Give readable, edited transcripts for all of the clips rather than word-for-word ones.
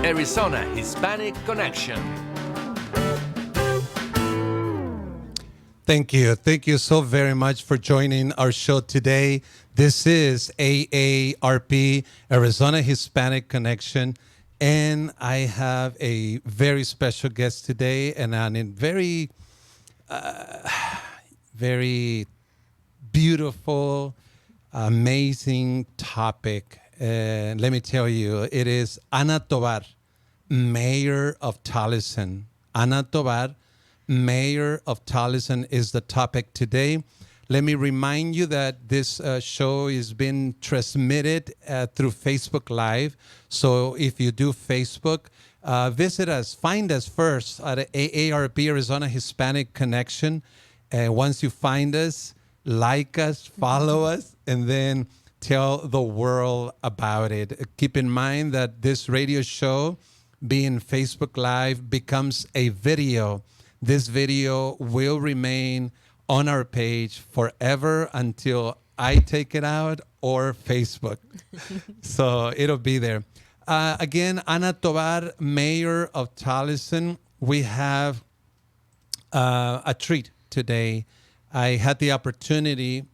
Arizona Hispanic Connection. Thank you. Thank you so very much for joining our show today. This is AARP, Arizona Hispanic Connection, and I have a very special guest today, and a very beautiful, amazing topic. Let me tell you, it is Anna Tovar, Mayor of Tolleson. Anna Tovar, Mayor of Tolleson, is the topic today. Let me remind you that this show is being transmitted through Facebook Live. So if you do Facebook, visit us, find us first at AARP, Arizona Hispanic Connection. Once you find us, like us, follow us, and then tell the world about it. Keep in mind that this radio show, being Facebook Live, becomes a video. This video will remain on our page forever until I take it out or Facebook. So it'll be there. Again, Anna Tovar, Mayor of Tolleson. We have a treat today. I had the opportunity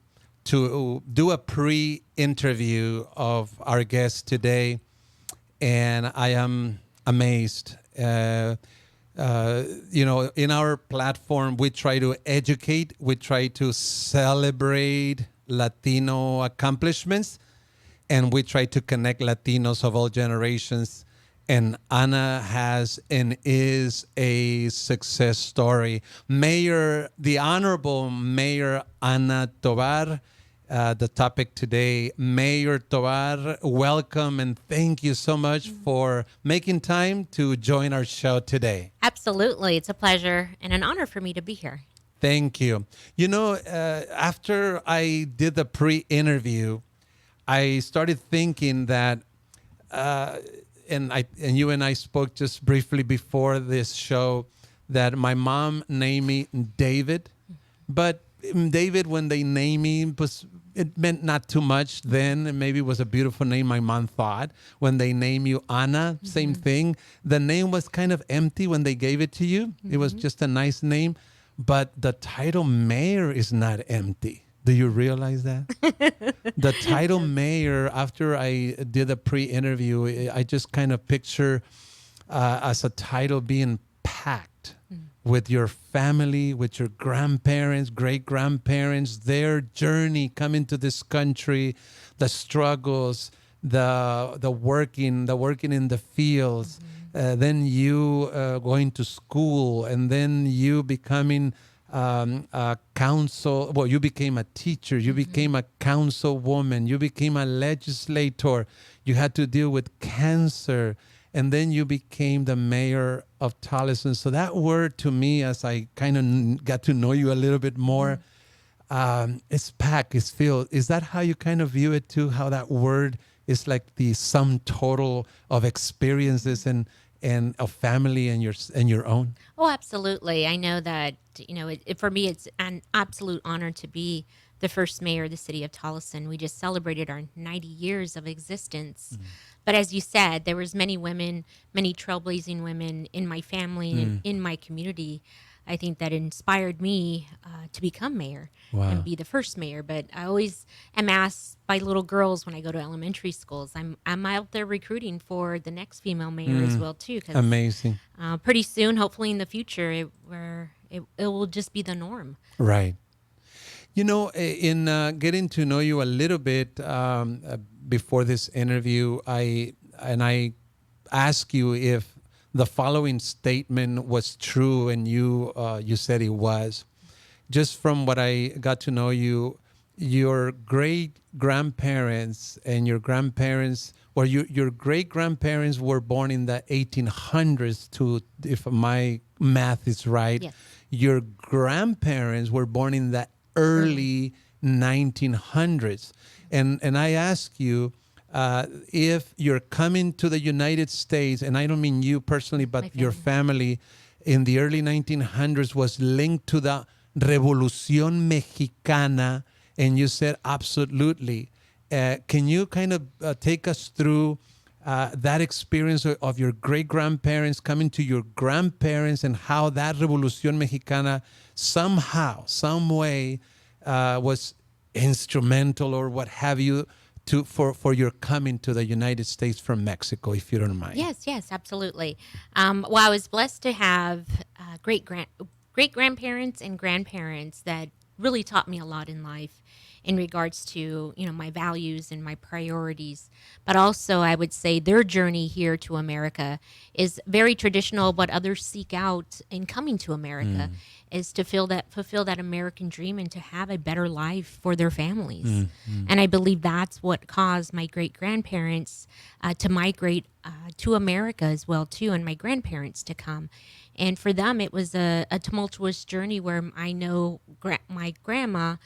to do a pre-interview of our guest today, and I am amazed. In our platform, we try to educate, we try to celebrate Latino accomplishments, and we try to connect Latinos of all generations. And Anna has and is a success story. The Honorable Mayor Anna Tovar, the topic today. Mayor Tovar, welcome and thank you so much for making time to join our show today. Absolutely. It's a pleasure and an honor for me to be here. Thank you. After I did the pre-interview, I started thinking that, and you and I spoke just briefly before this show, that my mom named me David, but David, when they named me, it meant not too much then. And maybe it was a beautiful name, my mom thought. When they name you Anna, same thing. The name was kind of empty when they gave it to you. It was just a nice name. But the title mayor is not empty. Do you realize that? The title mayor, after I did a pre-interview, I just kind of picture as a title being packed with your family, with your grandparents, great-grandparents, their journey coming to this country, the struggles, the working in the fields, then you going to school, and then you becoming a council. Well, you became a teacher, you became a councilwoman, you became a legislator, you had to deal with cancer, and then you became the mayor of Tolleson. So that word to me, as I kind of got to know you a little bit more, it's packed, it's filled. Is that how you kind of view it too? How that word is like the sum total of experiences and of family and your own? Oh, absolutely. I know that, for me, it's an absolute honor to be the first mayor of the city of Tolleson. We just celebrated our 90 years of existence. But as you said, there was many women, many trailblazing women in my family and in my community, I think, that inspired me to become mayor and be the first mayor. But I always am asked by little girls when I go to elementary schools. I'm out there recruiting for the next female mayor as well too. 'Cause, amazing. Pretty soon, hopefully in the future, it will just be the norm. Right. In getting to know you a little bit before this interview, I asked you if the following statement was true, and you said it was. Just from what I got to know you, your great-grandparents and your grandparents, or your great-grandparents were born in the 1800s, if my math is right. Yes. Your grandparents were born in the early 1900s. And I ask you, if you're coming to the United States, and I don't mean you personally, but your family in the early 1900s was linked to the Revolución Mexicana, and you said absolutely. Can you kind of take us through that experience of your great-grandparents coming to your grandparents and how that Revolución Mexicana somehow, some way was instrumental or what have you for your coming to the United States from Mexico, if you don't mind. Yes, absolutely. Well, I was blessed to have great grandparents and grandparents that really taught me a lot in life in regards to my values and my priorities. But also, I would say their journey here to America is very traditional. What others seek out in coming to America is to fulfill that American dream and to have a better life for their families. And I believe that's what caused my great grandparents to migrate to America as well too, and my grandparents to come. And for them, it was a tumultuous journey where I know my grandma,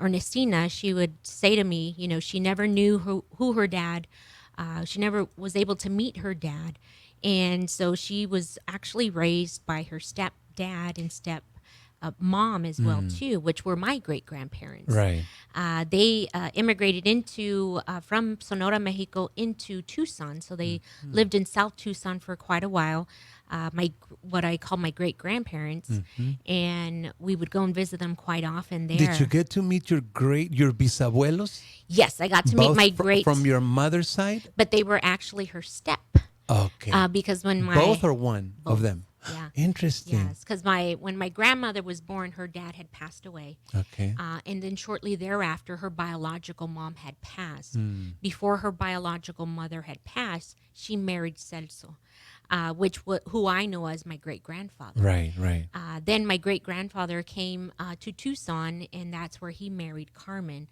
Ernestina, she would say to me, she never knew who her dad, she never was able to meet her dad. And so she was actually raised by her stepdad and step mom as well too, which were my great grandparents. Right. They immigrated from Sonora, Mexico, into Tucson. So they lived in South Tucson for quite a while. What I call my great grandparents, and we would go and visit them quite often there. Did you get to meet your bisabuelos? Yes, I got to meet my great from your mother's side, but they were actually her step. Okay. Because when both or one both. of them. Yeah. Interesting. Yes, because when my grandmother was born, her dad had passed away. Okay. And then shortly thereafter, her biological mom had passed. Before her biological mother had passed, she married Celso, who I know as my great-grandfather. Right. Then my great-grandfather came to Tucson, and that's where he married Carmen.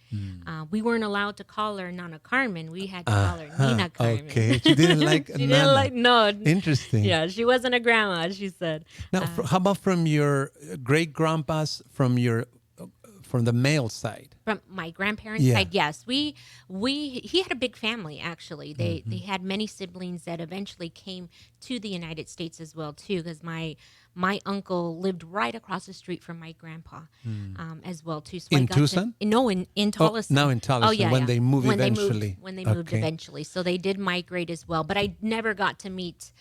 We weren't allowed to call her Nana Carmen. We had to call her Nina Carmen. Okay. She didn't like She Nana. didn't like, no. Interesting. Yeah, she wasn't a grandma, she said. Now, how about from your great-grandpas from the male side? From my grandparents' side, yes. He had a big family, actually. They had many siblings that eventually came to the United States as well, too, because my uncle lived right across the street from my grandpa as well, too. So in Tucson? In Tolleson. Now in Tolleson, Oh, yeah, when they move eventually. When they moved eventually. So they did migrate as well. But I never got to meet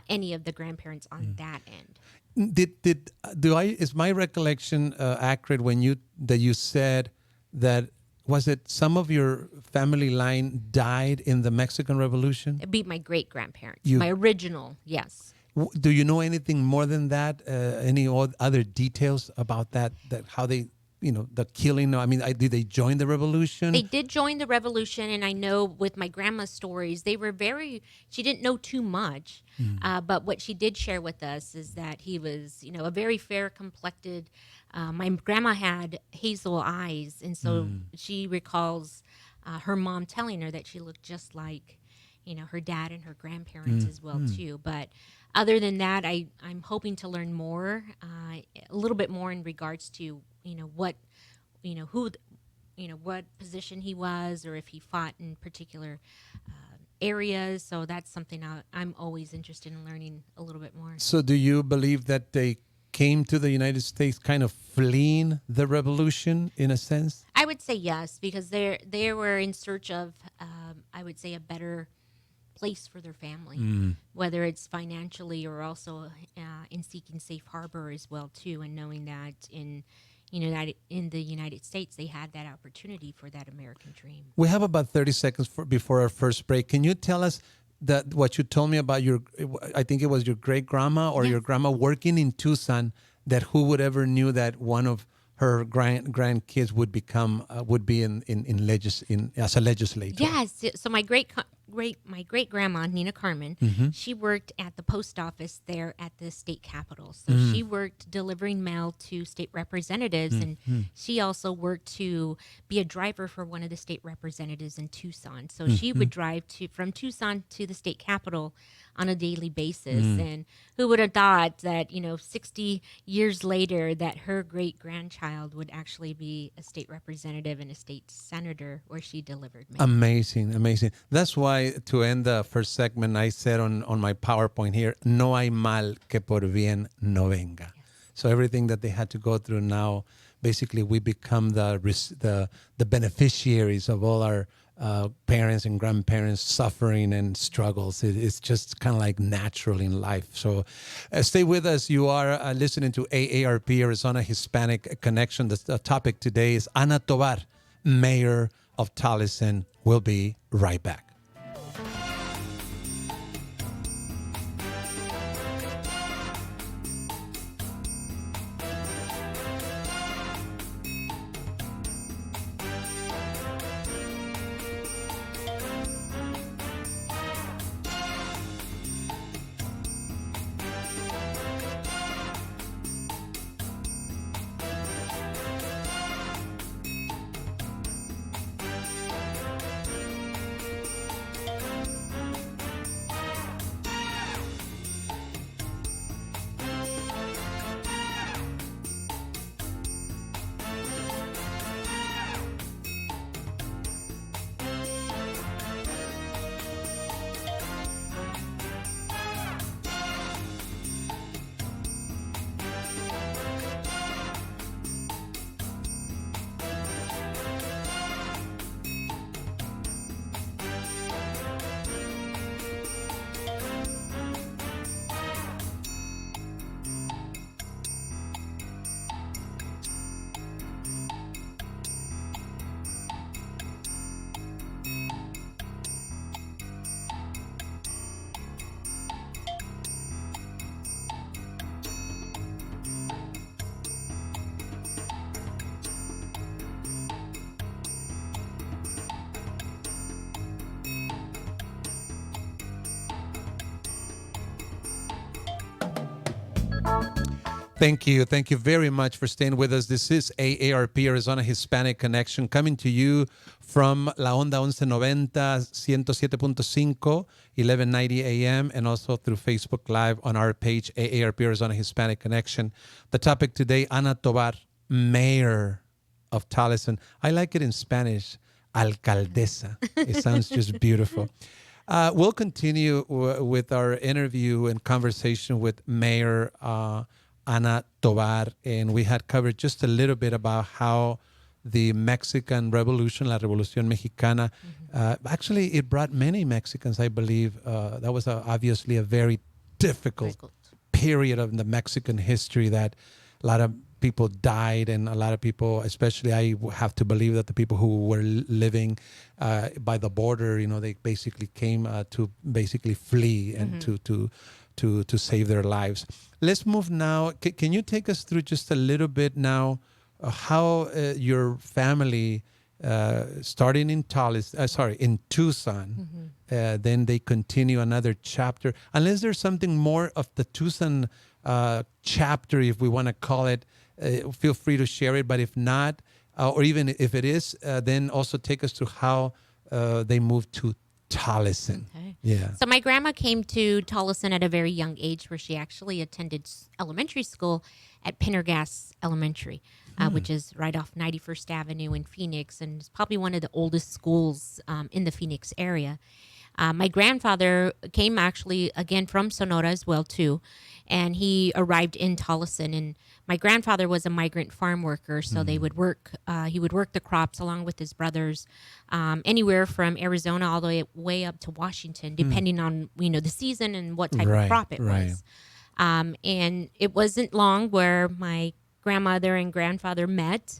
any of the grandparents on that end. Is my recollection accurate when you said that was it some of your family line died in the Mexican Revolution? It'd be my great grandparents, my original, yes. Do you know anything more than that? Any other details about that? That how they, the killing? I mean, did they join the revolution? They did join the revolution, and I know with my grandma's stories, she didn't know too much, but what she did share with us is that he was, a very fair-complected. My grandma had hazel eyes, and so she recalls her mom telling her that she looked just like, her dad and her grandparents as well too. But other than that, I'm hoping to learn more, a little bit more in regards to what position he was, or if he fought in particular areas. So that's something I'm always interested in learning a little bit more. So do you believe that they came to the United States kind of fleeing the revolution in a sense? I would say yes, because they were in search of, I would say, a better place for their family, whether it's financially or also in seeking safe harbor as well too, and knowing that in the United States they had that opportunity for that American dream. We have about 30 seconds before our first break. Can you tell us that what you told me about I think it was your great grandma or your grandma working in Tucson, that who would ever knew that one of her grandkids would be as a legislator? Yes. So my great grandma Nina Carmen, she worked at the post office there at the state capitol. So she worked delivering mail to state representatives, and she also worked to be a driver for one of the state representatives in Tucson. So she would drive from Tucson to the state capitol on a daily basis. And who would have thought that 60 years later that her great grandchild would actually be a state representative and a state senator where she delivered mail. Amazing. That's why to end the first segment I said on my PowerPoint here, no hay mal que por bien no venga. Yes. So everything that they had to go through now, basically we become the beneficiaries of all our parents and grandparents suffering and struggles. It's just kind of like natural in life. So stay with us. You are listening to AARP, Arizona Hispanic Connection. The topic today is Anna Tovar, Mayor of Tolleson. We'll be right back. Thank you. Thank you very much for staying with us. This is AARP, Arizona Hispanic Connection, coming to you from La Onda 1190, 107.5, 1190 AM, and also through Facebook Live on our page, AARP, Arizona Hispanic Connection. The topic today, Anna Tovar, Mayor of Tolleson. I like it in Spanish, Alcaldesa. It sounds just beautiful. We'll continue with our interview and conversation with Mayor Anna Tovar, and we had covered just a little bit about how the Mexican Revolution, La Revolución Mexicana, actually it brought many Mexicans, I believe. That was obviously a very difficult period of the Mexican history that a lot of people died, and a lot of people, especially I have to believe that the people who were living by the border, they basically came to basically flee and to save their lives. Let's move now. Can you take us through just a little bit now how your family, starting in in Tucson, then they continue another chapter. Unless there's something more of the Tucson chapter, if we want to call it, feel free to share it. But if not, or even if it is, then also take us through how they moved to Tolleson. Okay. Yeah. So my grandma came to Tolleson at a very young age, where she actually attended elementary school at Pendergast Elementary, which is right off 91st Avenue in Phoenix, and it's probably one of the oldest schools in the Phoenix area. My grandfather came actually again from Sonora as well too, and he arrived in Tolleson. And my grandfather was a migrant farm worker, so they would work. He would work the crops along with his brothers, anywhere from Arizona all the way up to Washington, depending on the season and what type of crop it was. And it wasn't long where my grandmother and grandfather met.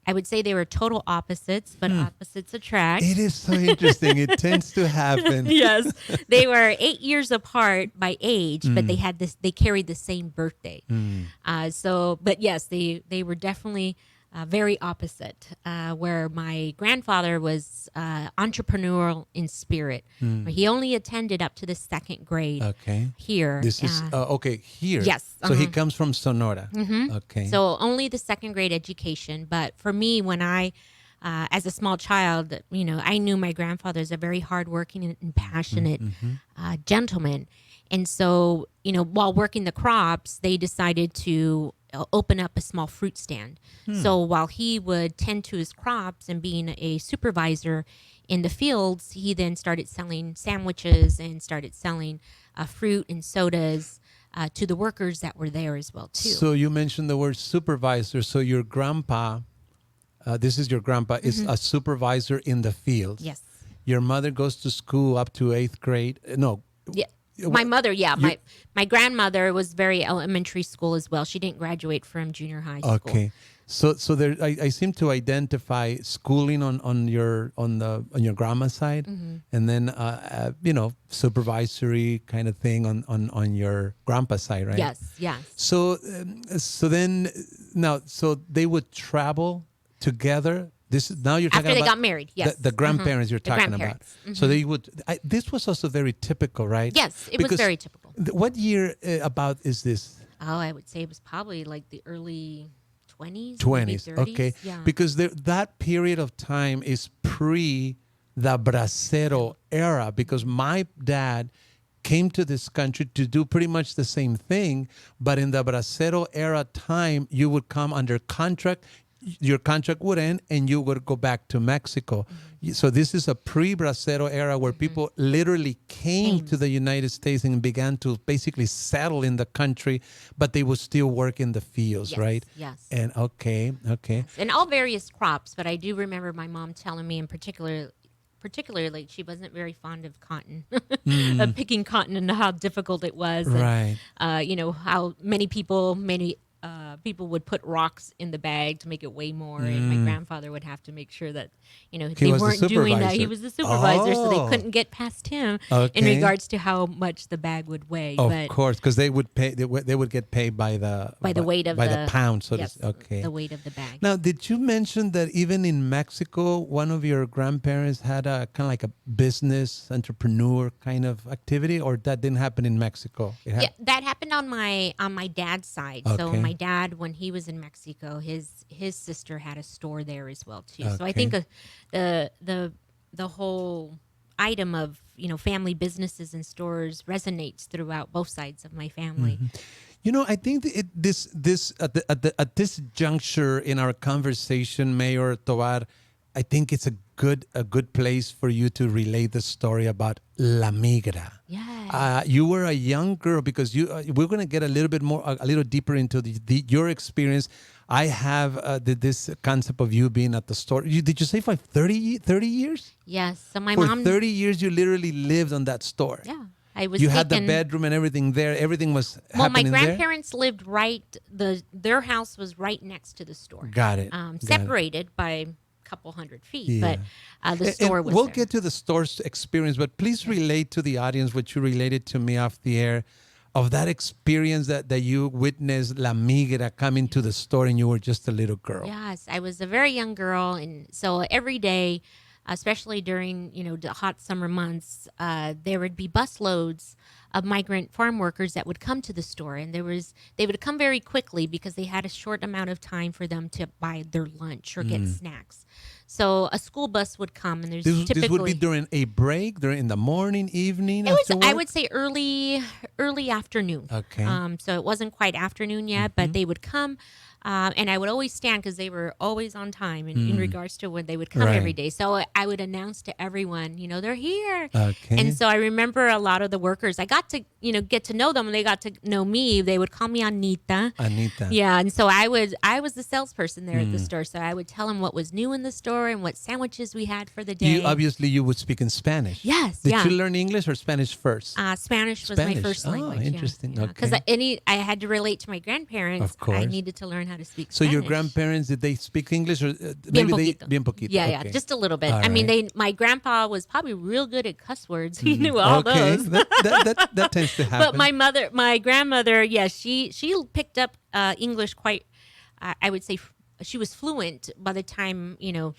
I would say they were total opposites, but opposites attract. It is so interesting. It tends to happen. Yes. They were 8 years apart by age, but they carried the same birthday. But yes, they were definitely very opposite, where my grandfather was entrepreneurial in spirit. He only attended up to the second grade here. This is, here. Yes. So he comes from Sonora. Okay. So only the second grade education. But for me, when I, as a small child, I knew my grandfather is a very hardworking and passionate gentleman. And so, while working the crops, they decided to open up a small fruit stand. So while he would tend to his crops and being a supervisor in the fields, he then started selling sandwiches and started selling fruit and sodas to the workers that were there as well too. So you mentioned the word supervisor. So your grandpa this is your grandpa, is a supervisor in the field. Yes. Your mother goes to school up to 8th grade. No. Yeah. My mother, my grandmother was very elementary school as well. She didn't graduate from junior high school. Okay. So there, I seem to identify schooling on your grandma's side, and then supervisory kind of thing on your grandpa's side, right? Yes, yes. So so they would travel together. Now you're talking After they about got married, yes. the grandparents you're The talking grandparents. about. So they would. This was also very typical, right? Yes, it was very typical. What year about is this? Oh, I would say it was probably like the early 20s. 20s, 30s. okay. Yeah. Because that period of time is pre the bracero era, because my dad came to this country to do pretty much the same thing, but in the bracero era time, you would come under contract. Your contract would end and you would go back to Mexico. So this is a pre-bracero era where people literally came to the United States and began to basically settle in the country, but they would still work in the fields, Yes, right? yes. And okay. And all various crops, but I do remember my mom telling me in particularly she wasn't very fond of cotton, of picking cotton, and how difficult it was. Right. And, how many people would put rocks in the bag to make it weigh more, and my grandfather would have to make sure that they was the weren't doing that. supervisor. He was the supervisor, so Oh. they couldn't get past him Okay. in regards to how much the bag would weigh. Of but course, because they would pay. They would get paid by the weight of the pound. So yes, okay. the weight of the bag. Now, did you mention that even in Mexico, one of your grandparents had a kind of like a business entrepreneur kind of activity, or that didn't happen in Mexico? Yeah, that happened on my dad's side. So Okay. my dad, when he was in Mexico, his sister had a store there as well too. So I Okay. think the whole item of family businesses and stores resonates throughout both sides of my family. I think that at this juncture in our conversation, Mayor Tovar, I think it's a good place for you to relate the story about La Migra. Yeah. You were a young girl, because we're going to get a little deeper into your experience. I have this concept of you being at the store. Did you say for 30 years? Yes. So my For mom. 30 years, you literally lived on that store. Yeah. I was. You had the taken- bedroom and everything there. Everything was Well, my happening there? grandparents lived their house was right next to the store. Got it. Separated by a couple hundred feet, Yeah. but the And store was we'll there. get to the store's experience, but please relate to the audience what you related to me off the air of that experience that you witnessed La Migra coming to the store and you were just a little girl. Yes, I was a very young girl, and so every day, especially during the hot summer months, there would be busloads of migrant farm workers that would come to the store, and they would come very quickly because they had a short amount of time for them to buy their lunch or get snacks. So a school bus would come, and there's typically This would be during a break, during the morning, evening. it was, after I work? would say early afternoon. Okay. So it wasn't quite afternoon yet, but they would come. And I would always stand because they were always on time in regards to when they would come Right. every day. So I would announce to everyone, they're here. Okay. And so I remember a lot of the workers, I got to, get to know them, and they got to know me. They would call me Anita. Anita. Yeah, and so I was the salesperson there at the store. So I would tell them what was new in the store and what sandwiches we had for the day. You would speak in Spanish. Yes, Did yeah. you learn English or Spanish first? Spanish was my Spanish. first Oh, language. interesting. Okay. Because I had to relate to my grandparents. Of course. I needed to learn how to speak So Spanish. your grandparents, did they speak English, or Bien maybe they poquito. bien poquito? Yeah, Okay. just a little bit. All I mean, right. my grandpa was probably real good at cuss words. He knew all okay. those. That tends to happen. But my grandmother, she picked up English quite. I would say she was fluent by the time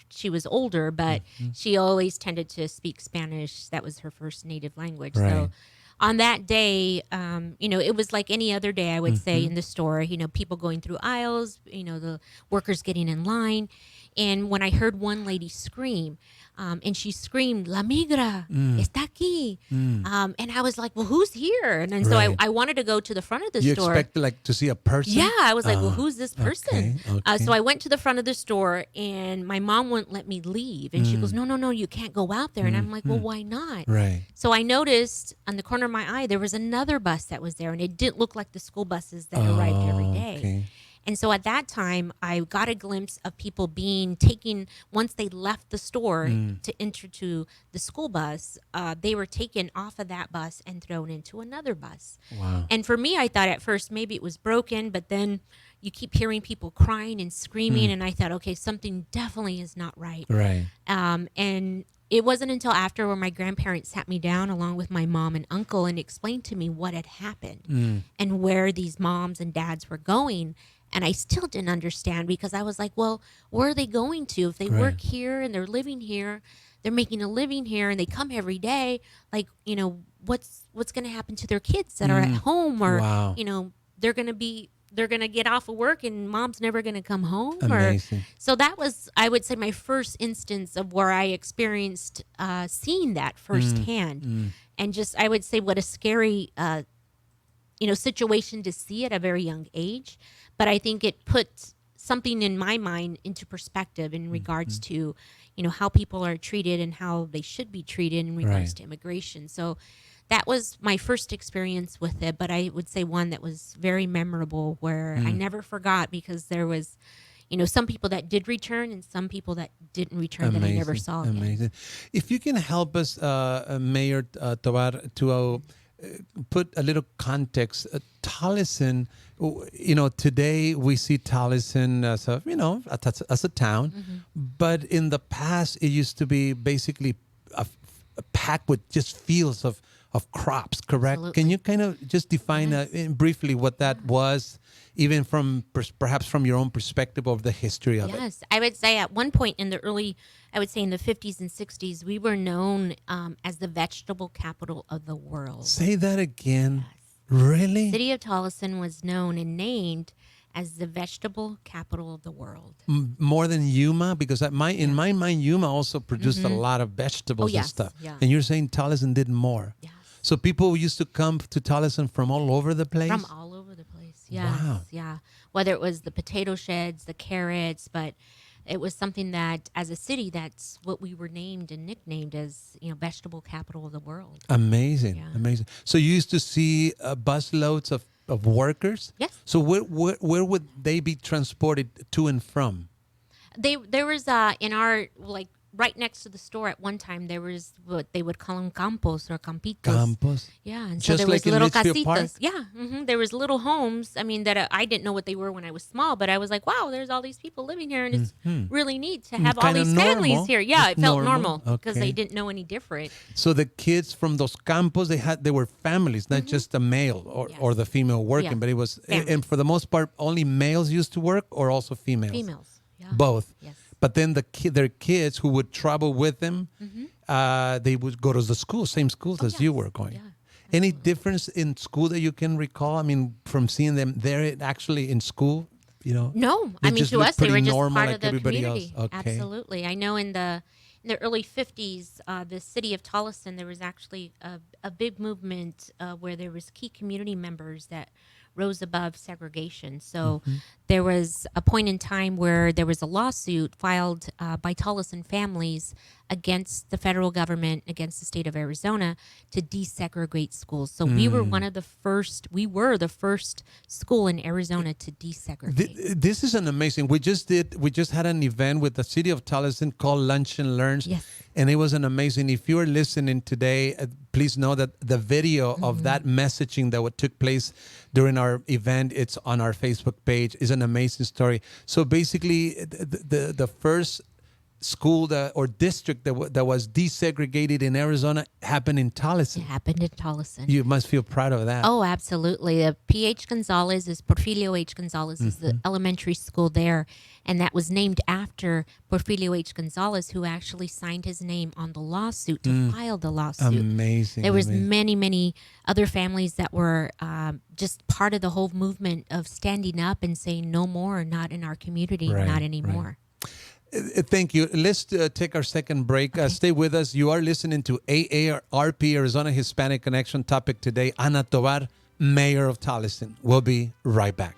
she was older, but she always tended to speak Spanish. That was her first native language. Right. So on that day, it was like any other day, I would say, in the store, people going through aisles, the workers getting in line. And when I heard one lady scream, and she screamed, "La migra, está aquí." And I was like, well, who's here? And then so Right. I wanted to go to the front of the you store. expect to see a person? Yeah, I was like, well, who's this person? okay. So I went to the front of the store, and my mom wouldn't let me leave. And she goes, no, you can't go out there. And I'm like, well, why not? Right. So I noticed on the corner of my eye, there was another bus that was there, and it didn't look like the school buses that arrived every day. Okay. And so at that time, I got a glimpse of people being taken, once they left the store to enter to the school bus, they were taken off of that bus and thrown into another bus. Wow. And for me, I thought at first maybe it was broken, but then you keep hearing people crying and screaming, and I thought, okay, something definitely is not right. Right. And it wasn't until after where my grandparents sat me down along with my mom and uncle and explained to me what had happened and where these moms and dads were going. And I still didn't understand, because I was like, well, where are they going to? If they work here and they're living here, they're making a living here, and they come every day, like, you know, what's going to happen to their kids that are at home, or, Wow. you know, they're going to get off of work and mom's never going to come home. Amazing. So that was, I would say, my first instance of where I experienced seeing that firsthand. And just, I would say, what a scary, situation to see at a very young age. But I think it put something in my mind into perspective in regards to, how people are treated and how they should be treated in regards to immigration. So that was my first experience with it, but I would say one that was very memorable, where I never forgot, because there was, some people that did return and some people that didn't return that I never saw again. Amazing. If you can help us, Mayor Tovar, to put a little context. Tolleson, today we see Tolleson as a town, but in the past it used to be basically a packed with just fields of crops, correct? Absolutely. Can you kind of just define briefly what that was, even from perhaps from your own perspective of the history of it? Yes, I would say at one point in the 50s and 60s, we were known as the vegetable capital of the world. Say that again. Yes. Really? The city of Tolleson was known and named as the vegetable capital of the world. More than Yuma? Because in my mind, Yuma also produced a lot of vegetables and stuff. Yeah. And you're saying Tolleson did more. Yes. So people used to come to Tolleson from all over the place? From all over the place, yes. Wow. Yeah. Whether it was the potato sheds, the carrots, but it was something that, as a city, that's what we were named and nicknamed as, vegetable capital of the world. Amazing. Yeah. Amazing. So you used to see bus loads of workers? Yes. So where would they be transported to and from? There was in our, right next to the store at one time, there was what they would call them campos or campitos. Campos. Yeah, and Just so there like was in little Litchfield Park? casitas. Yeah, there was little homes. I mean, that I didn't know what they were when I was small, but I was like, wow, there's all these people living here, and it's really neat to have all Kinda these families normal. here. Yeah, It's it felt normal. normal because Okay. they didn't know any different. So the kids from those campos, they were families, not just the male or the female working, Yeah. but it was, Families. and for the most part, only males used to work, or also females? Females. Yeah. Both. Yes. But then their kids who would travel with them, they would go to the school, same schools as you were going. Yeah, Any difference in school that you can recall? I mean, from seeing them there actually in school, No, They I mean, just to look us, they were pretty just normal part like of the everybody community. else. Okay. Absolutely. I know in the early 50s, the city of Tolleson, there was actually a big movement where there was key community members that rose above segregation. So there was a point in time where there was a lawsuit filed by Tolleson families against the federal government, against the state of Arizona, to desegregate schools. So we were the first school in Arizona to desegregate. This is an amazing. We just had an event with the city of Tolleson called Lunch and Learns. Yes. And it was an amazing. If you are listening today, please know that the video of that messaging that took place during our event, it's on our Facebook page, is an amazing story. So basically, the first school or district that was desegregated in Arizona happened in Tolleson. It happened in Tolleson. You must feel proud of that. Oh, absolutely. Porfirio H. Gonzalez is the elementary school there, and that was named after Porfirio H. Gonzalez, who actually signed his name on the lawsuit to file the lawsuit. Amazing. There was amazing. many other families that were just part of the whole movement of standing up and saying no more, not in our community, Right, not anymore. right. Thank you. Let's take our second break. Stay with us. You are listening to AARP, Arizona Hispanic Connection. Topic today, Anna Tovar, Mayor of Tolleson. We'll be right back.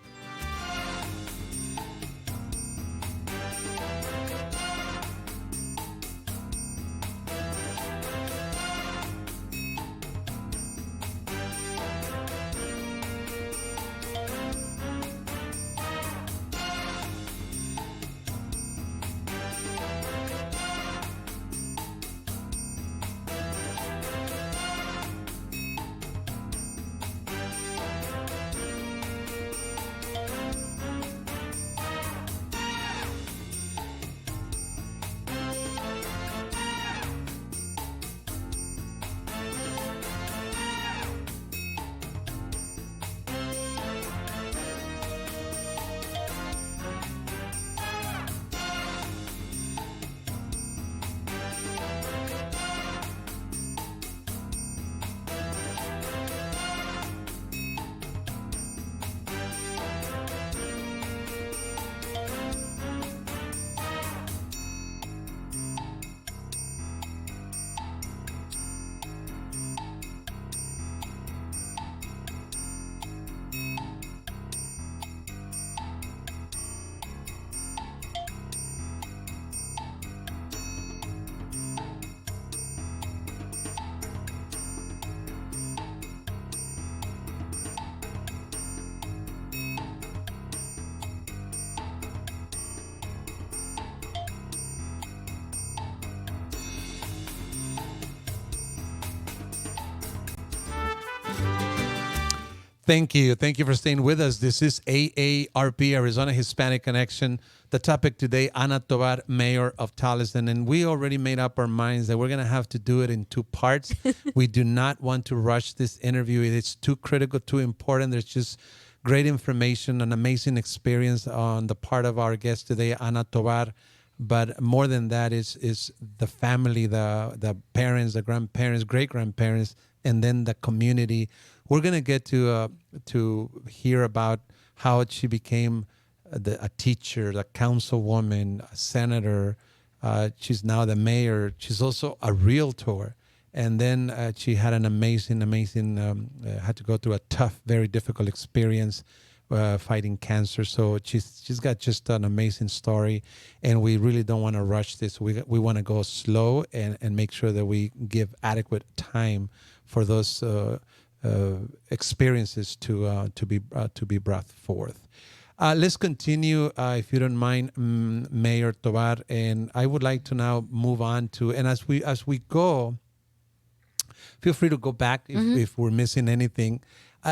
Thank you. Thank you for staying with us. This is AARP, Arizona Hispanic Connection. The topic today, Anna Tovar, Mayor of Tolleson. And we already made up our minds that we're going to have to do it in two parts. We do not want to rush this interview. It's too critical, too important. There's just great information, an amazing experience on the part of our guest today, Anna Tovar. But more than that is the family, the parents, the grandparents, great-grandparents, and then the community. We're going to get to hear about how she became a teacher, a councilwoman, a senator. She's now the mayor. She's also a realtor. And then she had an amazing, had to go through a tough, very difficult experience fighting cancer. So she's got just an amazing story. And we really don't want to rush this. We want to go slow and make sure that we give adequate time for those experiences to be brought forth. Let's continue, if you don't mind, Mayor Tovar, and I would like to now move on to, and as we go, feel free to go back if we're missing anything.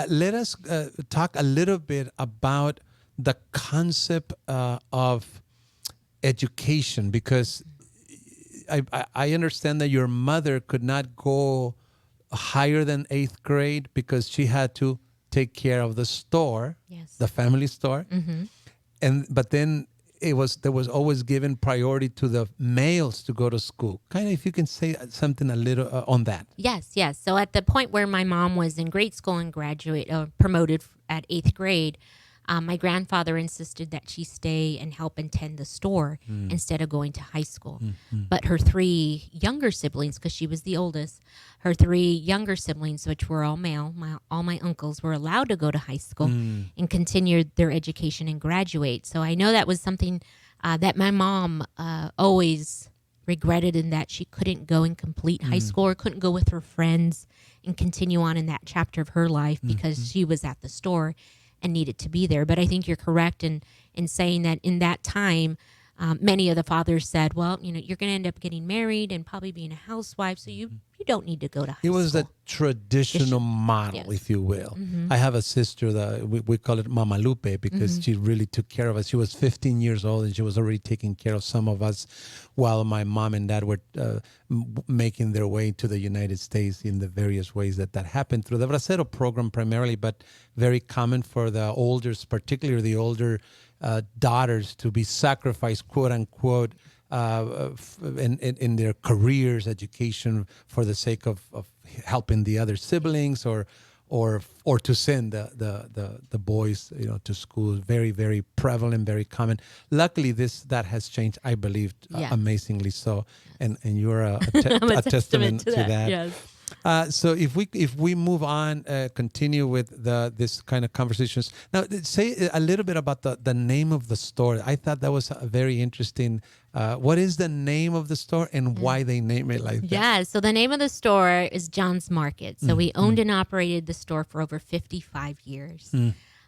Let us talk a little bit about the concept of education, because I understand that your mother could not go higher than 8th grade because she had to take care of the store, yes, the family store. But then there was always given priority to the males to go to school. Kind of, if you can say something a little on that. Yes. So at the point where my mom was in grade school and promoted at 8th grade, my grandfather insisted that she stay and help and tend the store instead of going to high school. But her 3 younger siblings, because she was the oldest, her 3 younger siblings, which were all male, all my uncles, were allowed to go to high school and continue their education and graduate. So I know that was something that my mom always regretted, in that she couldn't go and complete high school, or couldn't go with her friends and continue on in that chapter of her life because she was at the store and needed to be there. But I think you're correct in saying that in that time, many of the fathers said, well, you're going to end up getting married and probably being a housewife, so you don't need to go to high school. It was the traditional model, yes, if you will. I have a sister that we call it Mama Lupe, because she really took care of us. She was 15 years old and she was already taking care of some of us while my mom and dad were making their way to the United States in the various ways that happened through the Bracero program primarily, but very common for the olders, particularly the older daughters, to be sacrificed, quote unquote, in their careers, education, for the sake of helping the other siblings, or to send the boys to school. Very, very prevalent, very common. Luckily, that has changed, I believe, amazingly so. And you're a testament to that. Yes. So if we move on, continue with this kind of conversations. Now, say a little bit about the name of the store. I thought that was a very interesting. What is the name of the store and why they name it like that? Yeah, so the name of the store is John's Market. So we owned and operated the store for over 55 years.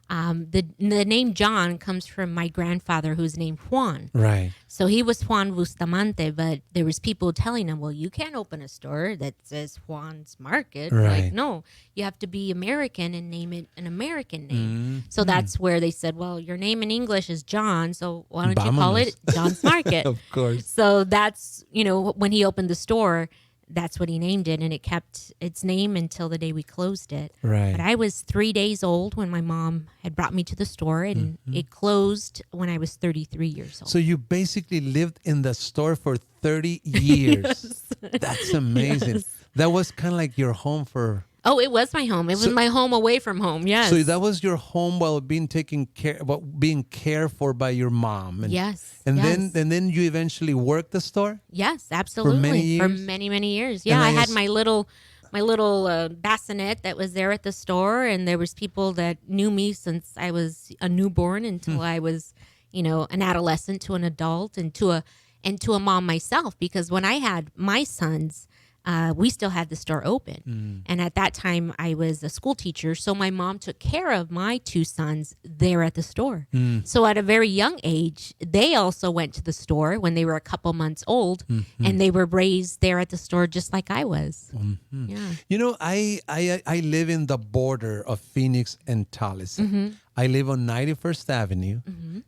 The name John comes from my grandfather, who's named Juan. Right. So he was Juan Bustamante, but there was people telling him, well, you can't open a store that says Juan's Market. Right. Like, no, you have to be American and name it an American name. So that's where they said, well, your name in English is John, so why don't you call it John's Market? Of course. So that's, when he opened the store, that's what he named it, and it kept its name until the day we closed it. Right. But I was 3 days old when my mom had brought me to the store, and it closed when I was 33 years old. So you basically lived in the store for 30 years. Yes. That's amazing. Yes. That was kind of like your home for... Oh, it was my home. It was my home away from home. Yes. So that was your home while being cared for by your mom. Yes. And yes. then you eventually worked the store? Yes, absolutely. For many years? For many, many years. Yeah, I had my little bassinet that was there at the store, and there was people that knew me since I was a newborn until I was, an adolescent to an adult and to a mom myself. Because when I had my sons, we still had the store open. And at that time, I was a school teacher. So my mom took care of my two sons there at the store. So at a very young age, they also went to the store when they were a couple months old, and they were raised there at the store just like I was. Yeah. You know, I live in the border of Phoenix and Tolleson. I live on 91st Avenue,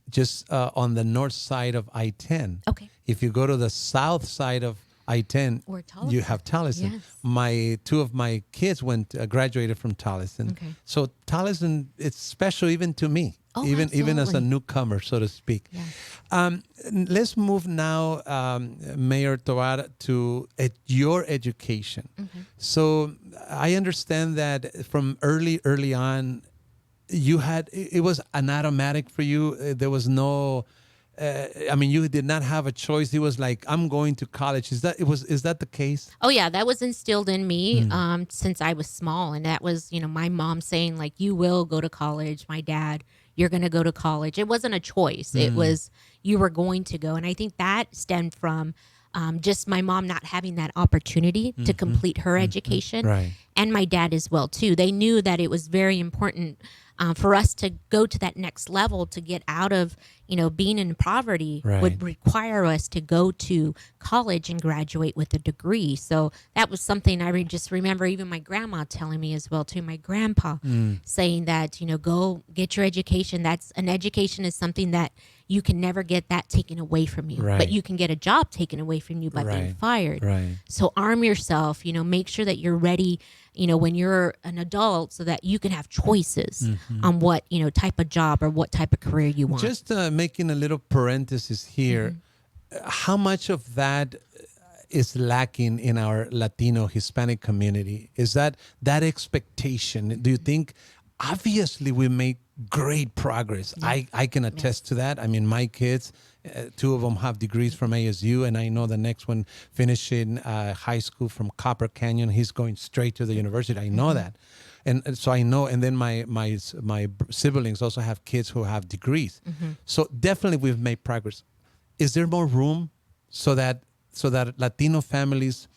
just on the north side of I-10. Okay. If you go to the south side of I-10, Or Tolleson. you have Tolleson. Yes. Two of my kids graduated from Tolleson. Okay. So Tolleson, it's special even to me, Oh, even as a absolutely. newcomer, so to speak. Yes. Let's move now, Mayor Tovar, to your education. So I understand that from early on, it was an automatic for you. There was no, you did not have a choice. It was like, I'm going to college. Is that the case? Oh yeah, that was instilled in me since I was small, and that was, my mom saying like, "You will go to college." My dad, "You're going to go to college." It wasn't a choice; it was you were going to go, and I think that stemmed from just my mom not having that opportunity to complete her education, Right. and my dad as well too. They knew that it was very important for us to go to that next level, to get out of being in poverty Right. would require us to go to college and graduate with a degree. So that was something I just remember even my grandma telling me as well too, my grandpa saying that, go get your education. That's an education is something that you can never get that taken away from you, Right. but you can get a job taken away from you by being Right. fired. Right. So arm yourself, make sure that you're ready, when you're an adult so that you can have choices on what, type of job or what type of career you want. Just making a little parenthesis here, how much of that is lacking in our Latino Hispanic community? Is that expectation? Do you think, obviously we make great progress. I can attest to that. I mean, my kids, two of them have degrees from ASU, and I know the next one finishing high school from Copper Canyon. He's going straight to the university. I know that. And so I know, and then my siblings also have kids who have degrees. So definitely we've made progress. Is there more room so that Latino families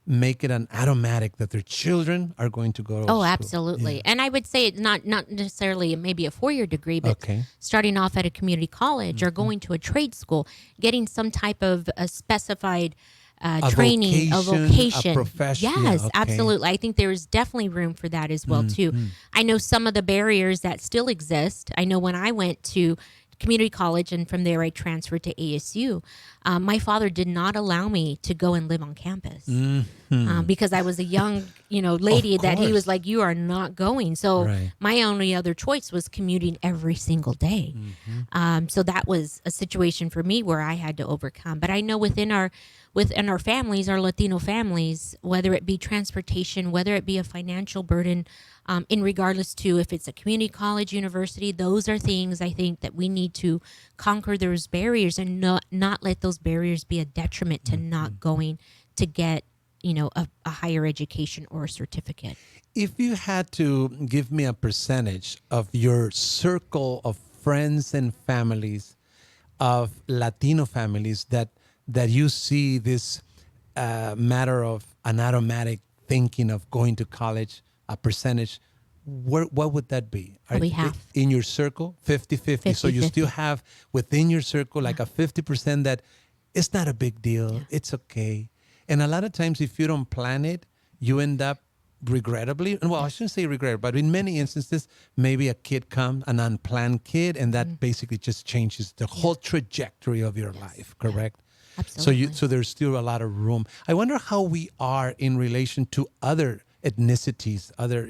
make it an automatic that their children are going to go to school? Absolutely. Yeah. And I would say it's not necessarily maybe a 4-year degree, but Okay. starting off at a community college or going to a trade school, getting some type of a specified training, a vocation. a profession. Yes, Yeah, okay. absolutely. I think there is definitely room for that as well too. I know some of the barriers that still exist. I know when I went to community college and from there I transferred to ASU, my father did not allow me to go and live on campus because I was a young lady that he was like, you are not going. So Right. my only other choice was commuting every single day. So that was a situation for me where I had to overcome. But I know within our families, our Latino families, whether it be transportation, whether it be a financial burden, in regardless to if it's a community college, university, those are things I think that we need to conquer those barriers and not let those barriers be a detriment to not going to get, a higher education or a certificate. If you had to give me a percentage of your circle of friends and families, of Latino families that you see this matter of an automatic thinking of going to college, a percentage, what would that be? Probably half. In your circle, 50-50. So you 50-50. still have within your circle like a 50% that it's not a big deal. Yeah. It's okay. And a lot of times if you don't plan it, you end up regrettably, well, I shouldn't say regret, but in many instances, maybe a kid comes, an unplanned kid, and that basically just changes the whole trajectory of your life, correct? Absolutely. So there's still a lot of room. I wonder how we are in relation to other ethnicities, other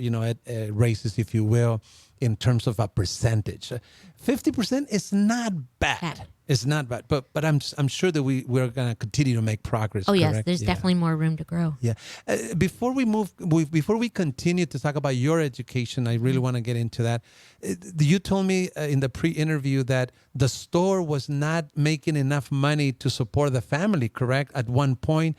races, if you will, in terms of a percentage. 50% is not bad. It's not bad, but I'm sure that we're going to continue to make progress. Oh yes, correct? there's definitely more room to grow. Yeah. Before we continue to talk about your education, I really want to get into that. You told me in the pre-interview that the store was not making enough money to support the family, correct? At one point,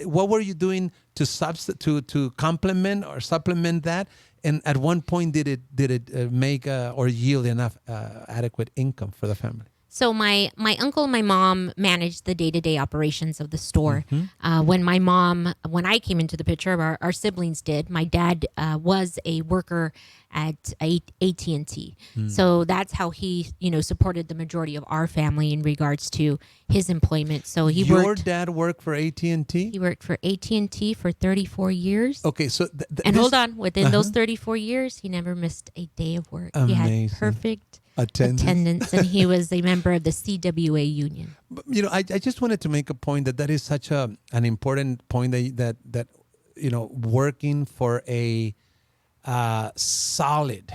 what were you doing to complement or supplement that? And at one point, did it make or yield enough adequate income for the family? So my uncle and my mom managed the day-to-day operations of the store. Mm-hmm. When I came into the picture, our siblings did. My dad was a worker at AT&T. So that's how he, supported the majority of our family in regards to his employment. So Your dad worked for AT&T? He worked for AT&T for 34 years. Okay, so Hold on, within those 34 years, he never missed a day of work. He Amazing. had perfect Attendance. and he was a member of the CWA union. But, I just wanted to make a point that is such an important point that working for a solid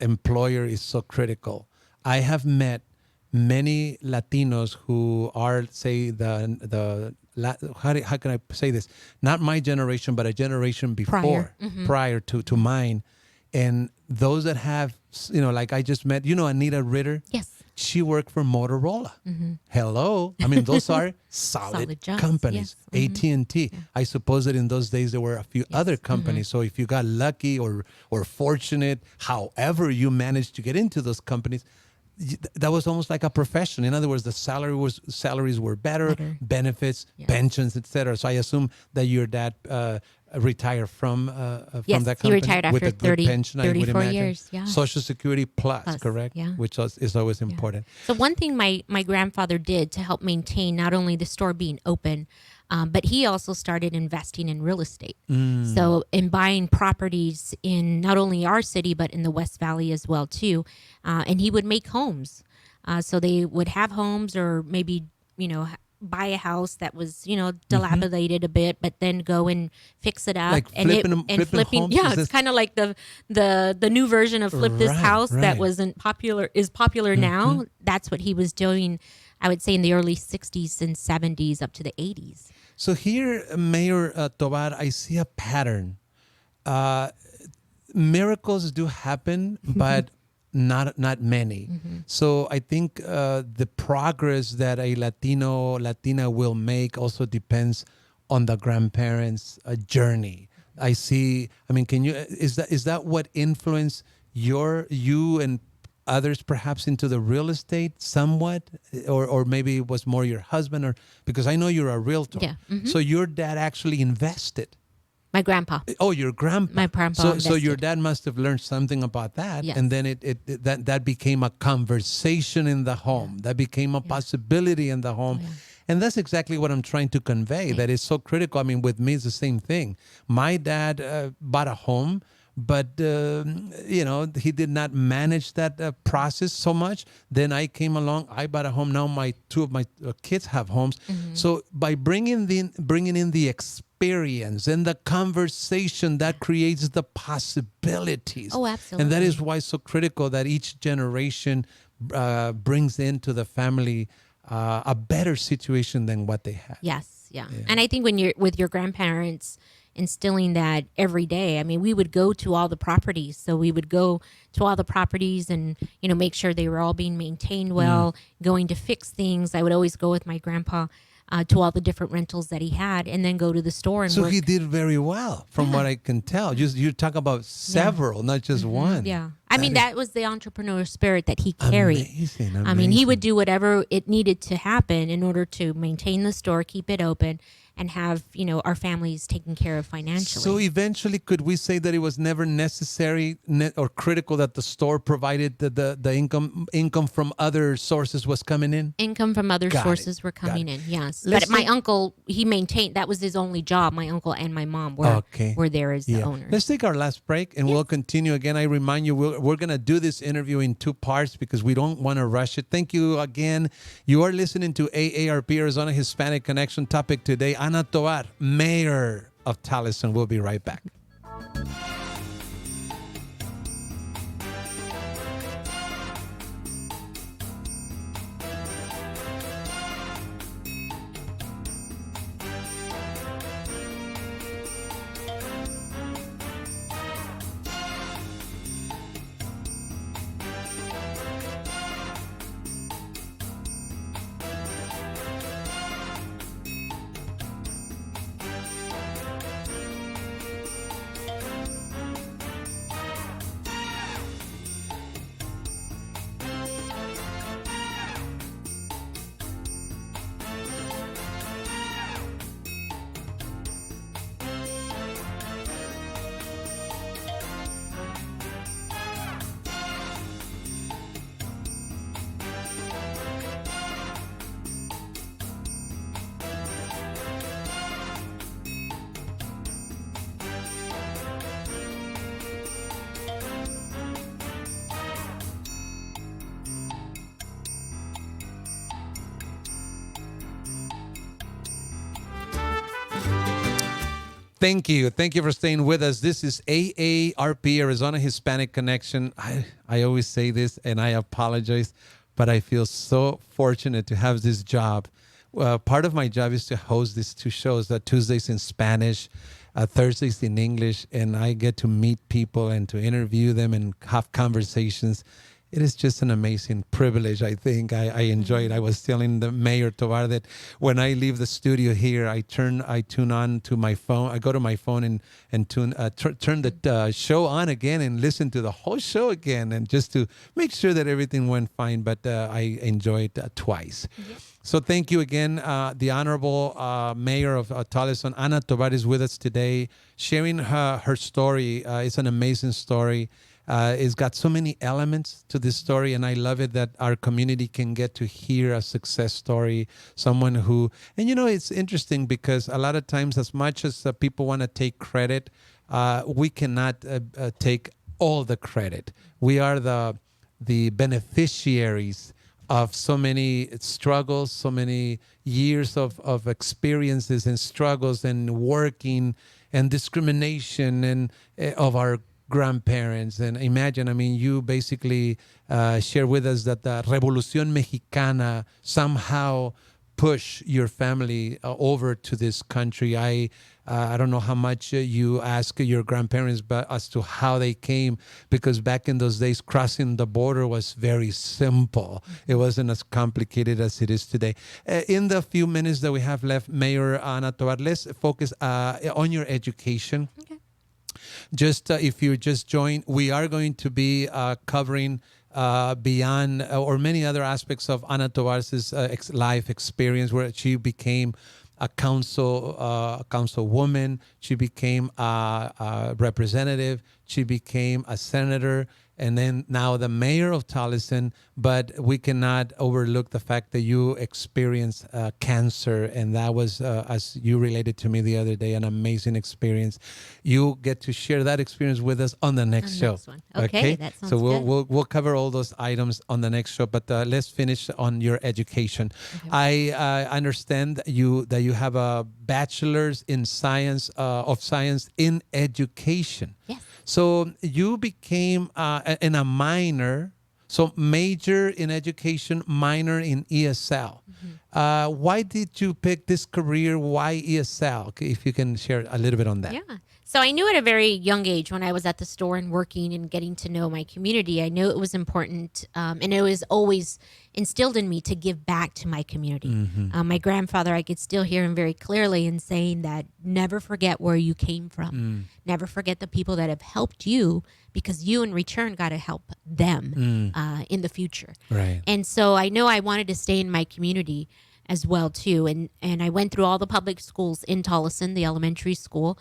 employer is so critical. I have met many Latinos who are, say, how can I say this? Not my generation, but a generation before, prior to mine. And those that have, like I just met, Anita Ritter? Yes. She worked for Motorola. Hello. I mean, those are solid jobs, companies. yes. AT&T. Yeah. I suppose that in those days there were a few other companies. So if you got lucky or fortunate, however you managed to get into those companies, that was almost like a profession. In other words, the salaries were better. Benefits, pensions, etc. So I assume that your dad retired from that company. He retired after with a good pension, 34 years. Yeah. Social Security plus, correct? Yeah. Which is always important. So one thing my grandfather did to help maintain not only the store being open, but he also started investing in real estate. So in buying properties in not only our city, but in the West Valley as well, too. And he would make homes. So they would have homes or maybe, buy a house that was, dilapidated a bit, but then go and fix it up. Like flipping homes? Yeah, it's kind of like the new version of Flip This House that is popular now. That's what he was doing, I would say, in the early 60s and 70s up to the 80s. So here, Mayor Tovar, I see a pattern. Miracles do happen, but not many. So I think the progress that a Latina will make also depends on the grandparents' journey. I see. I mean, is that what influenced you and others perhaps into the real estate somewhat, or maybe it was more your husband, or because I know you're a realtor. Yeah. So your dad actually invested. My grandpa. Oh, your grandpa. My grandpa. So your dad must have learned something about that, Yes. and then that became a conversation in the home. That became a possibility in the home. And that's exactly what I'm trying to convey. That is so critical. I mean, with me, it's the same thing. My dad bought a home, but he did not manage that process so much. Then I came along. I bought a home. Now two of my kids have homes. So by bringing in the experience and the conversation, that creates the possibilities. Oh, absolutely. And that is why it's so critical that each generation brings into the family a better situation than what they had. Yes, yeah. And I think when you're with your grandparents instilling that every day, I mean, we would go to all the properties. So we would go to all the properties and, make sure they were all being maintained well, going to fix things. I would always go with my grandpa to all the different rentals that he had, and then go to the store and so work. He did very well, from what I can tell. You talk about several, not just one. Yeah. I mean, that was the entrepreneur spirit that he carried. Amazing. I mean, he would do whatever it needed to happen in order to maintain the store, keep it open, and have, our families taken care of financially. So eventually, could we say that it was never necessary or critical that the store provided the income from other sources was coming in? Income from other sources were coming in, yes. But my uncle, he maintained, that was his only job. My uncle and my mom were there as the owners. Let's take our last break, and we'll continue. Again, I remind you, we're going to do this interview in 2 parts because we don't want to rush it. Thank you again. You are listening to AARP, Arizona Hispanic Connection. Topic today, Anna Tovar, Mayor of Tolleson. We'll be right back. Thank you. Thank you for staying with us. This is AARP, Arizona Hispanic Connection. I always say this, and I apologize, but I feel so fortunate to have this job. Part of my job is to host these two shows, Tuesdays in Spanish, Thursdays in English, and I get to meet people and to interview them and have conversations. It is just an amazing privilege, I think. I enjoy it. I was telling the Mayor Tovar that when I leave the studio here, I tune on to my phone. I go to my phone and turn the show on again and listen to the whole show again, and just to make sure that everything went fine. But I enjoyed it twice. Mm-hmm. So thank you again. The Honorable Mayor of Tolleson, Anna Tovar, is with us today, sharing her story. It's an amazing story. It's got so many elements to this story, and I love it that our community can get to hear a success story, someone who, and it's interesting because a lot of times, as much as people want to take credit, we cannot take all the credit. We are the beneficiaries of so many struggles, so many years of experiences and struggles and working and discrimination and of our grandparents. And imagine, you basically share with us that the Revolución Mexicana somehow push your family over to this country. I don't know how much you ask your grandparents, but as to how they came, because back in those days, crossing the border was very simple. It wasn't as complicated as it is today. In the few minutes that we have left, Mayor Anna Tovar, let's focus on your education. Okay. Just if you just joined, we are going to be covering beyond or many other aspects of Anna Tovar's life experience, where she became a councilwoman, she became a representative, she became a senator, and then now the mayor of Tolleson. But we cannot overlook the fact that you experienced cancer, and that was, as you related to me the other day, an amazing experience. You get to share that experience with us on the next show. Next one. Okay, that sounds so good. we'll cover all those items on the next show. But let's finish on your education. Okay. I understand that you have a bachelor's in science in education. Yes. So you became in a minor, so major in education, minor in ESL. Mm-hmm. Why did you pick this career? Why ESL? If you can share a little bit on that. Yeah. So I knew at a very young age, when I was at the store and working and getting to know my community, I knew it was important, and it was always instilled in me to give back to my community. Mm-hmm. My grandfather, I could still hear him very clearly in saying that never forget where you came from. Never forget the people that have helped you, because you in return got to help them in the future. Right. And so I know I wanted to stay in my community as well too. And I went through all the public schools in Tolleson, the elementary school,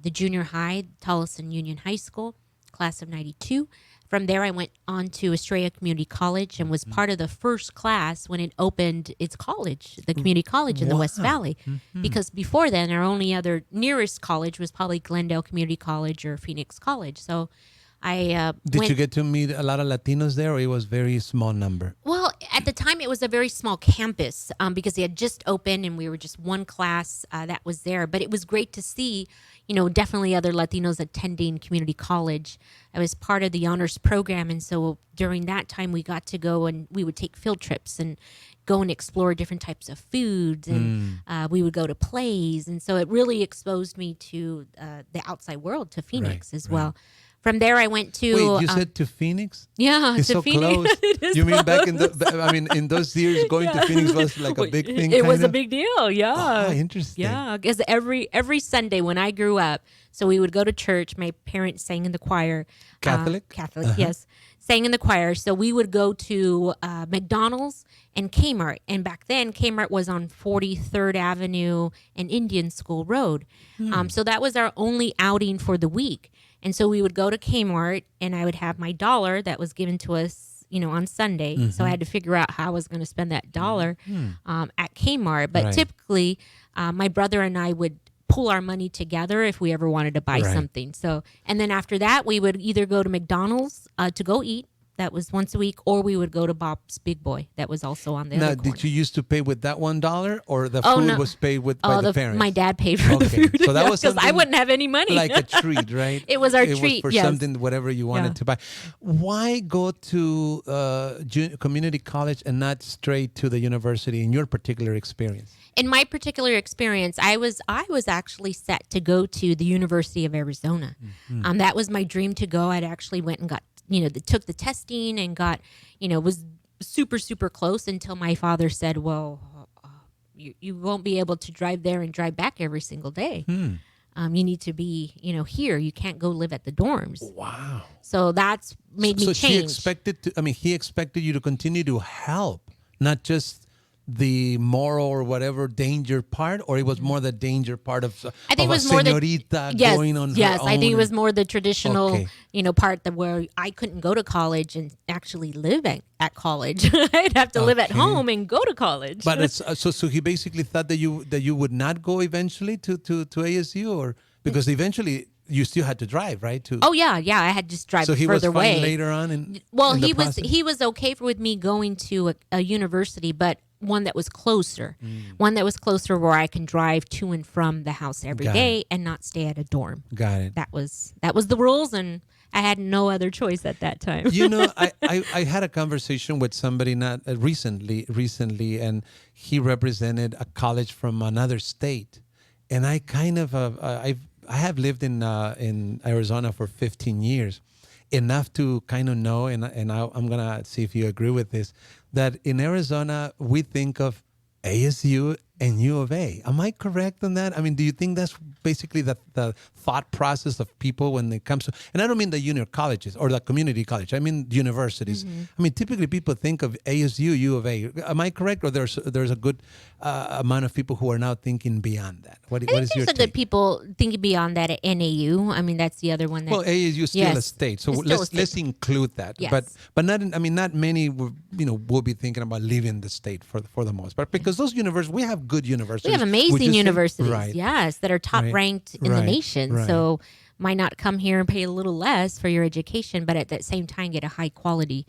the junior high, Tolleson Union High School, class of 92. From there, I went on to Estrella Community College and was part of the first class when it opened its college, the community college in the West Valley. Mm-hmm. Because before then, our only other nearest college was probably Glendale Community College or Phoenix College. So Did you get to meet a lot of Latinos there, or it was very small number? Well, at the time, it was a very small campus because they had just opened and we were just one class that was there. But it was great to see, definitely other Latinos attending community college. I was part of the honors program. And so during that time, we got to go and we would take field trips and go and explore different types of foods. And we would go to plays. And so it really exposed me to the outside world, to Phoenix as well. From there, I went to. Wait, you said to Phoenix? Yeah, it's to so Phoenix. Close. You mean back in those years, going to Phoenix was like a big thing? It was a big deal, yeah. Oh, interesting. Yeah, because every Sunday when I grew up, so we would go to church. My parents sang in the choir. Catholic? Catholic, yes. Sang in the choir. So we would go to McDonald's and Kmart. And back then, Kmart was on 43rd Avenue and Indian School Road. So that was our only outing for the week. And so we would go to Kmart, and I would have my dollar that was given to us, on Sunday. Mm-hmm. So I had to figure out how I was going to spend that dollar at Kmart. But typically, my brother and I would pool our money together if we ever wanted to buy something. So, and then after that, we would either go to McDonald's to go eat, That was once a week, or we would go to Bob's Big Boy. That was also on the Now, other corner. did you used to pay with that $1, or the Oh, food no. was paid by the parents? My dad paid for the Okay, food. so that was because I something wouldn't have any money. like a treat, right? It was our it treat, was for yes. something, whatever you wanted to buy. Why go to community college and not straight to the university in your particular experience? In my particular experience, I was actually set to go to the University of Arizona. That was my dream to go. I'd actually went and got, took the testing and got, was super, super close until my father said, well, you won't be able to drive there and drive back every single day. You need to be, here. You can't go live at the dorms. Wow. So that's made me change. He expected you to continue to help, not just the moral or whatever danger part, or it was more the danger part of I think of it was a more señorita yes, going on yes. her I think it own was more the traditional, Okay. Part that where I couldn't go to college and actually live at college. I'd have to live at Okay. home and go to college. But it's so he basically thought that you would not go eventually to ASU, or because eventually you still had to drive, right? Oh yeah, I had to just drive So he was further fine away. later on in the he process? was okay with me going to a university, but one that was closer, one that was closer where I can drive to and from the house every Got day and not stay at a dorm. Got it. That was the rules, and I had no other choice at that time. I had a conversation with somebody not recently, and he represented a college from another state, and I kind of I have lived in Arizona for 15 years, enough to kind of know, and I'm gonna see if you agree with this, that in Arizona we think of ASU and U of A. Am I correct on that? I mean, do you think that's basically the thought process of people when it comes to, and I don't mean the junior colleges or the community college, I mean universities. I mean, typically people think of ASU, U of A. Am I correct? Or there's a good amount of people who are now thinking beyond that? What I is think your there's a take? good people thinking beyond that at NAU. I mean, that's the other one. That, Well, ASU is still Yes, a state, so it's still a state. let's include that. Yes. But not many will be thinking about leaving the state for the most part, because those universities, we have good universities. we have Would you amazing say? universities, Right. yes, that are top Right. ranked in the Right. nation. Right. So might not come here and pay a little less for your education, but at that same time get a high quality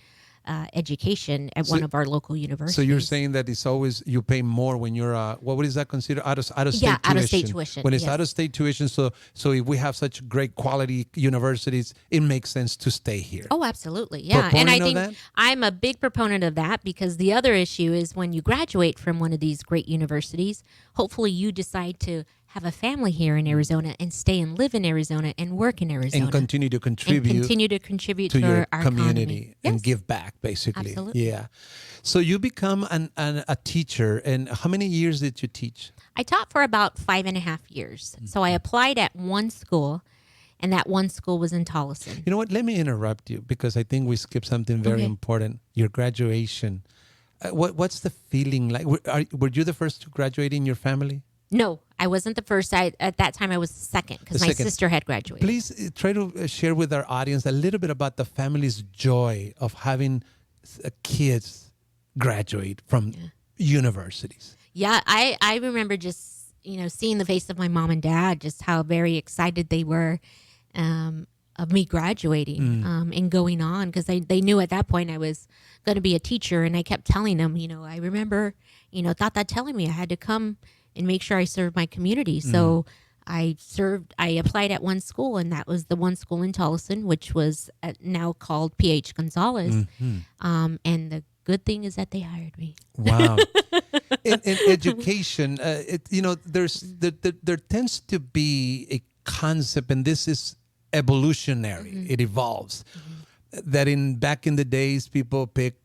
education at one of our local universities. So you're saying that it's always you pay more when you're what is that considered out of state tuition? out-of-state tuition, When it's yes. out of state tuition, so if we have such great quality universities, it makes sense to stay here. Oh, absolutely. Yeah. And Proponent I of think that? I'm a big proponent of that, because the other issue is when you graduate from one of these great universities, hopefully you decide to have a family here in Arizona and stay and live in Arizona and work in Arizona. And continue to And contribute continue to contribute to to your our community economy. and Yes. give back, basically. Absolutely. Yeah. So you become a teacher, and how many years did you teach? I taught for about 5.5 years. So I applied at one school, and that one school was in Tolleson. You know what? Let me interrupt you, because I think we skipped something very Okay. important. Your graduation. What's the feeling like? Were you the first to graduate in your family? No, I wasn't the first. At that time, I was the second, because The my second. sister had graduated. Please try to share with our audience a little bit about the family's joy of having kids graduate from universities. Yeah, I remember just, seeing the face of my mom and dad, just how very excited they were of me graduating and going on, because they knew at that point I was going to be a teacher, and I kept telling them, I remember, Tata telling me I had to come and make sure I served my community. So I applied at one school, and that was the one school in Tolleson, which was now called PH Gonzalez. And the good thing is that they hired me. Wow. in education, there tends to be a concept, and this is evolutionary. It evolves. That back in the days, people pick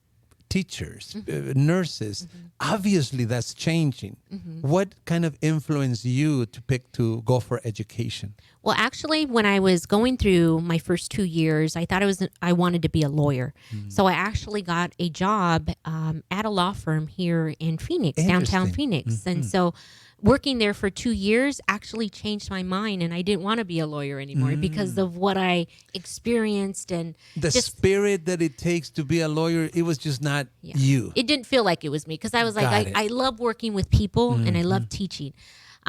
teachers, nurses. Obviously, that's changing. What kind of influenced you to go for education? Well, actually, when I was going through my first 2 years, I thought I wanted to be a lawyer. So I actually got a job at a law firm here in Phoenix, downtown Interesting. Phoenix. And so working there for 2 years actually changed my mind, and I didn't want to be a lawyer anymore because of what I experienced and The just spirit that it takes to be a lawyer, it was just not you. It didn't feel like it was me, because I was like, Got it. I love working with people and I love teaching.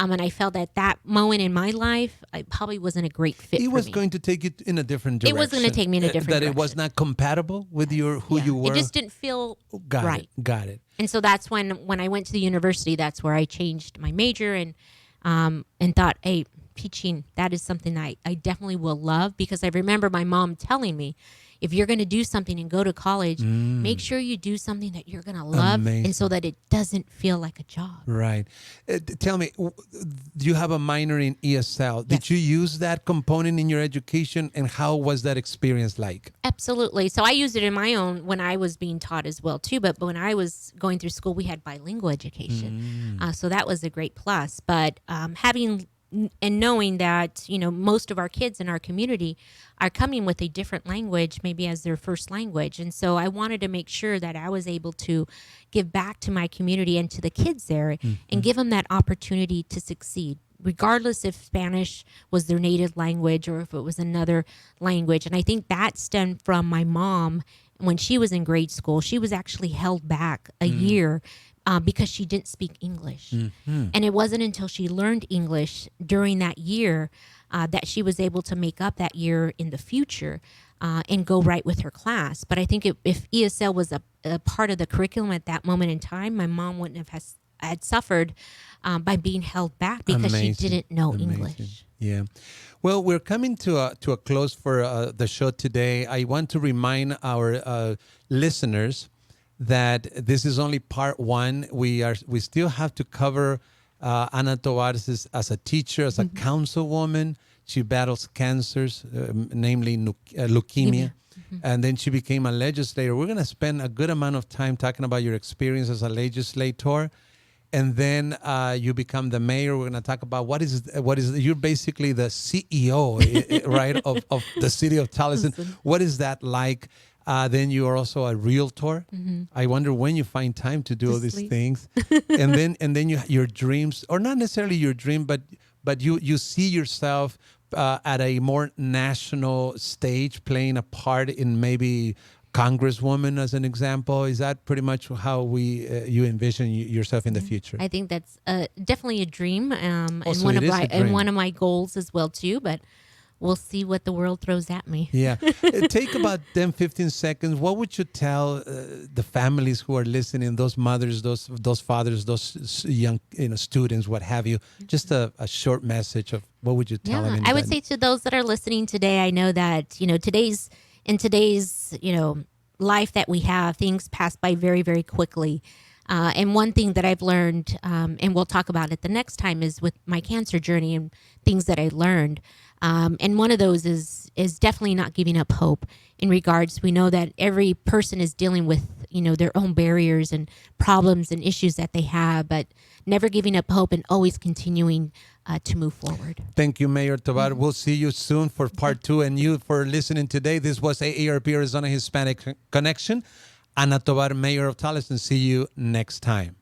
And I felt at that moment in my life, I probably wasn't a great fit It for was me. going to take you in a different direction. It was going to take me in a different That direction. it was not compatible with who Yeah. you were. It just didn't feel Got right. it. Got it. And so that's when I went to the university, that's where I changed my major and thought, hey, teaching, that is something that I definitely will love, because I remember my mom telling me, if you're going to do something and go to college, make sure you do something that you're going to love, Amazing. and so that it doesn't feel like a job. Right. Tell me, do you have a minor in ESL? Did Yes. you use that component in your education, and how was that experience like? Absolutely. So I used it in my own when I was being taught as well too. But when I was going through school, we had bilingual education, so that was a great plus. But having and knowing that most of our kids in our community are coming with a different language, maybe as their first language, and so I wanted to make sure that I was able to give back to my community and to the kids there, and give them that opportunity to succeed, regardless if Spanish was their native language or if it was another language. And I think that stemmed from my mom. When she was in grade school, she was actually held back a year because she didn't speak English. And it wasn't until she learned English during that year that she was able to make up that year in the future and go right with her class. But I think if ESL was a part of the curriculum at that moment in time, my mom wouldn't have had suffered by being held back because Amazing. she didn't know Amazing. English. Yeah. Well, we're coming to a close for the show today. I want to remind our listeners that this is only part one. We still have to cover Anna Tovar as a teacher, as a councilwoman. She battles cancers, namely leukemia. And then she became a legislator. We're going to spend a good amount of time talking about your experience as a legislator. And then you become the mayor. We're going to talk about what is you're basically the CEO, right, of the city of Tolleson. What is that like? Then you are also a realtor. I wonder when you find time to do all these things. and then your dreams, or not necessarily your dream, but you see yourself at a more national stage, playing a part in maybe Congresswoman, as an example. Is that pretty much how you envision yourself in the future? I think that's definitely a dream, and Also, one it of is my a dream. and one of my goals as well too. But we'll see what the world throws at me. Yeah. Take about 10, 15 seconds. What would you tell the families who are listening, those mothers, those fathers, those young students, what have you? Just a short message of what would you tell them? I would say to those that are listening today, I know that today's life that we have, things pass by very, very quickly. And one thing that I've learned, and we'll talk about it the next time, is with my cancer journey and things that I learned. And one of those is definitely not giving up hope. In regards, we know that every person is dealing with their own barriers and problems and issues that they have, but never giving up hope and always continuing to move forward. Thank you, Mayor Tovar. We'll see you soon for part 2. And you for listening today. This was AARP Arizona Hispanic Connection. Anna Tovar, Mayor of Tolleson. See you next time.